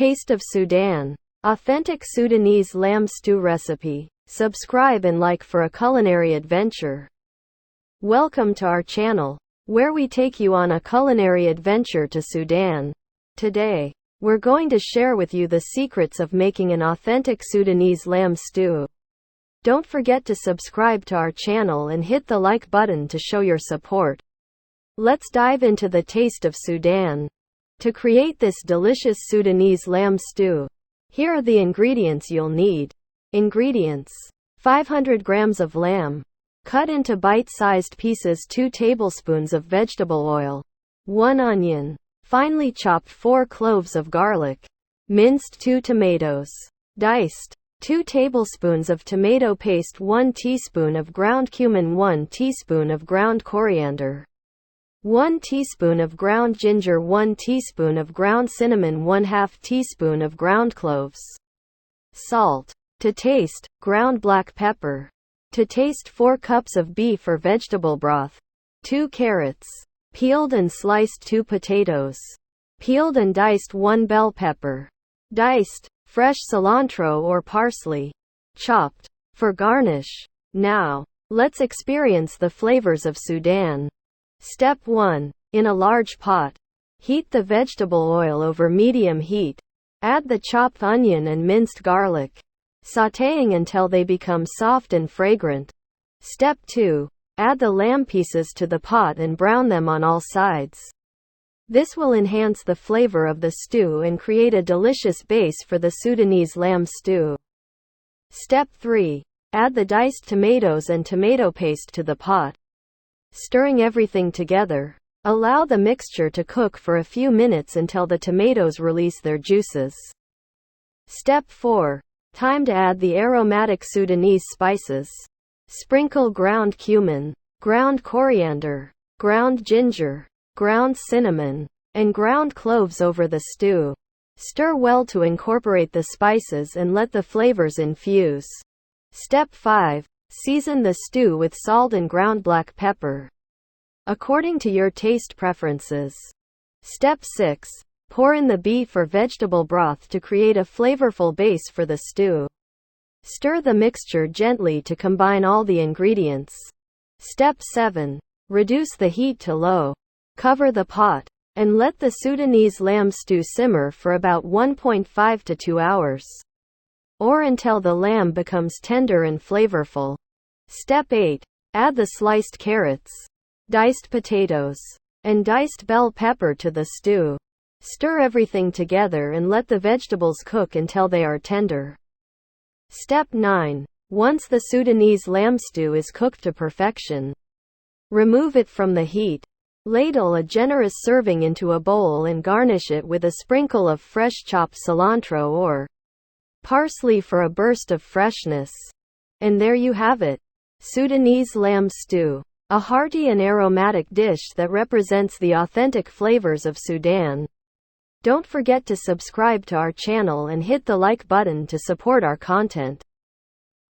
Taste of Sudan. Authentic Sudanese lamb stew recipe. Subscribe and like for a culinary adventure. Welcome to our channel, where we take you on a culinary adventure to Sudan. Today, we're going to share with you the secrets of making an authentic Sudanese lamb stew. Don't forget to subscribe to our channel and hit the like button to show your support. Let's dive into the taste of Sudan. To create this delicious Sudanese lamb stew, here are the ingredients you'll need. Ingredients: 500 grams of lamb, cut into bite-sized pieces, 2 tablespoons of vegetable oil, 1 onion, finely chopped 4 cloves of garlic, minced 2 tomatoes, diced, 2 tablespoons of tomato paste, 1 teaspoon of ground cumin, 1 teaspoon of ground coriander, 1 teaspoon of ground ginger, 1 teaspoon of ground cinnamon, 1/2 teaspoon of ground cloves. Salt to taste, ground black pepper to taste, 4 cups of beef or vegetable broth, 2 carrots, peeled and sliced, 2 potatoes, peeled and diced, 1 bell pepper, diced, fresh cilantro or parsley, chopped. For garnish. Now, let's experience the flavors of Sudan. Step 1. In a large pot, heat the vegetable oil over medium heat. Add the chopped onion and minced garlic, sautéing until they become soft and fragrant. Step 2. Add the lamb pieces to the pot and brown them on all sides. This will enhance the flavor of the stew and create a delicious base for the Sudanese lamb stew. Step 3. Add the diced tomatoes and tomato paste to the pot. Stirring everything together, allow the mixture to cook for a few minutes until the tomatoes release their juices. Step 4. Time to add the aromatic Sudanese spices. Sprinkle ground cumin, ground coriander, ground ginger, ground cinnamon, and ground cloves over the stew. Stir well to incorporate the spices and let the flavors infuse. Step 5. Season the stew with salt and ground black pepper, according to your taste preferences. Step 6. Pour in the beef or vegetable broth to create a flavorful base for the stew. Stir the mixture gently to combine all the ingredients. Step 7. Reduce the heat to low. Cover the pot, and let the Sudanese lamb stew simmer for about 1.5 to 2 hours, or until the lamb becomes tender and flavorful. Step 8. Add the sliced carrots, diced potatoes, and diced bell pepper to the stew. Stir everything together and let the vegetables cook until they are tender. Step 9. Once the Sudanese lamb stew is cooked to perfection, remove it from the heat. Ladle a generous serving into a bowl and garnish it with a sprinkle of fresh chopped cilantro or parsley for a burst of freshness. And there you have it. Sudanese lamb stew. A hearty and aromatic dish that represents the authentic flavors of Sudan. Don't forget to subscribe to our channel and hit the like button to support our content.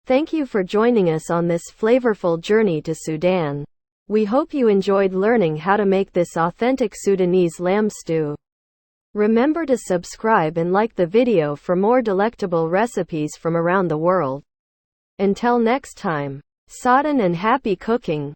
Thank you for joining us on this flavorful journey to Sudan. We hope you enjoyed learning how to make this authentic Sudanese lamb stew. Remember to subscribe and like the video for more delectable recipes from around the world. Until next time, Sudan and happy cooking.